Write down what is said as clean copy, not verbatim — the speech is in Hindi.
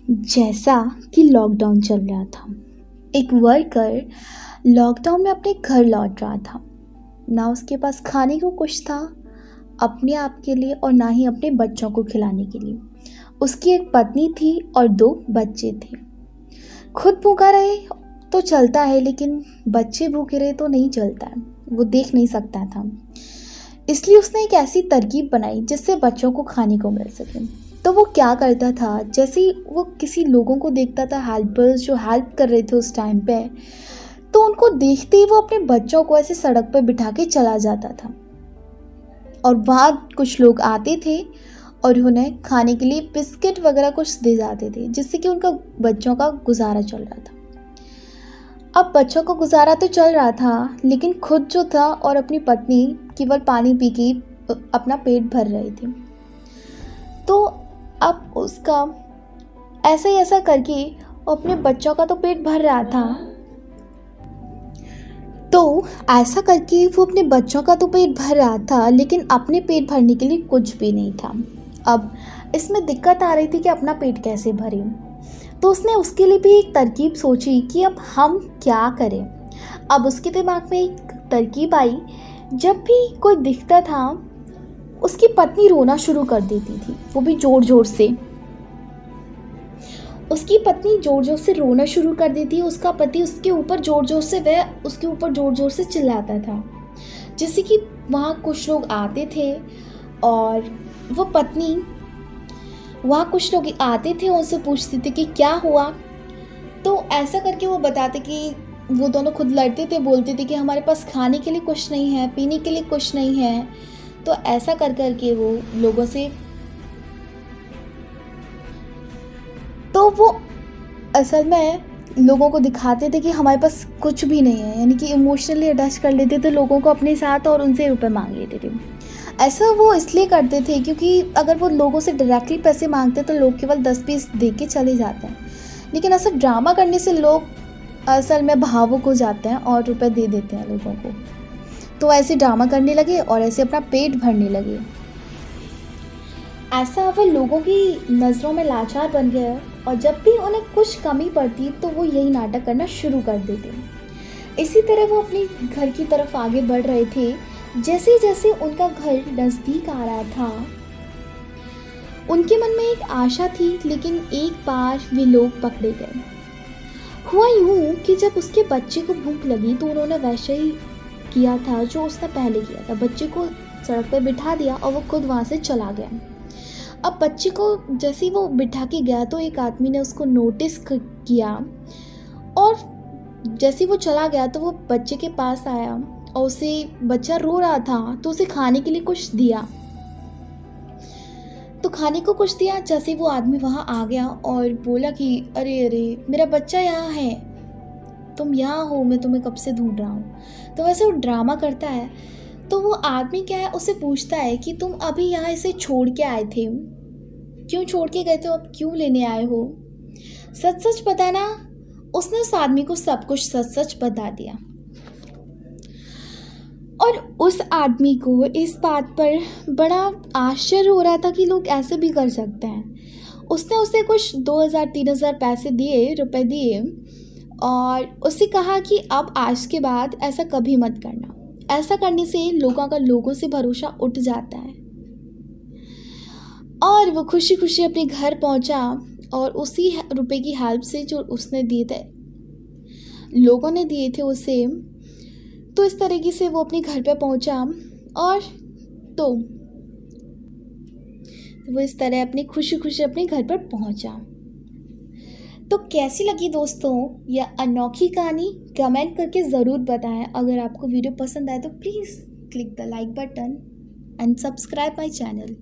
जैसा कि लॉकडाउन चल रहा था, एक वर्कर लॉकडाउन में अपने घर लौट रहा था। ना उसके पास खाने को कुछ था अपने आप के लिए और ना ही अपने बच्चों को खिलाने के लिए। उसकी एक पत्नी थी और 2 बच्चे थे। खुद भूखा रहे तो चलता है, लेकिन बच्चे भूखे रहे तो नहीं चलता है, वो देख नहीं सकता था। इसलिए उसने एक ऐसी तरकीब बनाई जिससे बच्चों को खाने को मिल सके। तो वो क्या करता था, जैसे ही वो किसी लोगों को देखता था, हेल्पर्स जो हेल्प कर रहे थे उस टाइम पे, तो उनको देखते ही वो अपने बच्चों को ऐसे सड़क पर बिठा के चला जाता था। और वहाँ कुछ लोग आते थे और उन्हें खाने के लिए बिस्किट वगैरह कुछ दे जाते थे, जिससे कि उनका बच्चों का गुजारा चल रहा था। अब बच्चों को गुजारा तो चल रहा था, लेकिन खुद जो था और अपनी पत्नी केवल पानी पी के अपना पेट भर रही थी। तो अब उसका ऐसा ही ऐसा करके अपने बच्चों का तो पेट भर रहा था, तो ऐसा करके वो अपने बच्चों का तो पेट भर रहा था, लेकिन अपने पेट भरने के लिए कुछ भी नहीं था। अब इसमें दिक्कत आ रही थी कि अपना पेट कैसे भरे। तो उसने उसके लिए भी एक तरकीब सोची कि अब हम क्या करें। अब उसके दिमाग में एक तरकीब आई, जब भी कोई दिखता था उसकी पत्नी रोना शुरू कर देती थी, वो भी ज़ोर ज़ोर से। उसकी पत्नी ज़ोर ज़ोर से रोना शुरू कर देती, उसका पति उसके ऊपर ज़ोर ज़ोर से चिल्लाता था, जिससे कि वहाँ कुछ लोग आते थे और वो पत्नी वहाँ कुछ लोग आते थे उनसे पूछते थे कि क्या हुआ। तो ऐसा करके वो बताते कि वो दोनों खुद लड़ते थे, बोलते थे कि हमारे पास खाने के लिए कुछ नहीं है, पीने के लिए कुछ नहीं है। तो ऐसा कर कर के वो लोगों से, तो वो असल में लोगों को दिखाते थे कि हमारे पास कुछ भी नहीं है, यानी कि इमोशनली अटैच कर लेते थे लोगों को अपने साथ और उनसे रुपए मांग लेते थे। ऐसा वो इसलिए करते थे क्योंकि अगर वो लोगों से डायरेक्टली पैसे मांगते तो लोग केवल 10-20 दे के चले जाते हैं, लेकिन ऐसा ड्रामा करने से लोग असल में भावुक हो जाते हैं और रुपए दे देते हैं लोगों को। तो ऐसे ड्रामा करने लगे और ऐसे अपना पेट भरने लगे। ऐसा वो लोगों की नज़रों में लाचार बन गया और जब भी उन्हें कुछ कमी पड़ती तो वो यही नाटक करना शुरू कर देते। इसी तरह वो अपने घर की तरफ आगे बढ़ रहे थे। जैसे जैसे उनका घर नज़दीक आ रहा था, उनके मन में एक आशा थी, लेकिन एक बार वे लोग पकड़े गए। हुआ यूँ कि जब उसके बच्चे को भूख लगी तो उन्होंने वैसे ही किया था जो उसने पहले किया था। बच्चे को सड़क पर बिठा दिया और वो खुद वहाँ से चला गया। अब बच्चे को जैसे ही वो बिठा के गया तो एक आदमी ने उसको नोटिस किया और जैसे ही वो चला गया तो वो बच्चे के पास आया और उसे, बच्चा रो रहा था तो उसे खाने के लिए कुछ दिया। तो खाने को कुछ दिया, जैसे वो आदमी वहाँ आ गया और बोला कि अरे अरे मेरा बच्चा यहाँ है, तुम यहाँ हो, मैं तुम्हें कब से ढूंढ रहा हूँ। तो वैसे वो ड्रामा करता है। तो वो आदमी क्या है, उससे पूछता है कि तुम अभी यहाँ इसे छोड़ के आए थे, क्यों छोड़ के गए थे, अब क्यों लेने आए हो, सच सच बताना। उसने उस आदमी को सब कुछ सच सच बता दिया और उस आदमी को इस बात पर बड़ा आश्चर्य हो रहा था कि लोग ऐसे भी कर सकते हैं। उसने उसे कुछ 2000-3000 पैसे दिए, रुपए दिए और उससे कहा कि अब आज के बाद ऐसा कभी मत करना, ऐसा करने से लोगों से भरोसा उठ जाता है। और वो खुशी खुशी अपने घर पहुंचा और उसी रुपए की हेल्प से जो उसने दिए थे, लोगों ने दिए थे उसे, तो इस तरीके से वो अपने घर पे पहुंचा और तो वो इस तरह अपनी खुशी खुशी अपने घर पर पहुंचा। तो कैसी लगी दोस्तों यह अनोखी कहानी, कमेंट करके ज़रूर बताएं। अगर आपको वीडियो पसंद आए तो please click the like button and subscribe my channel.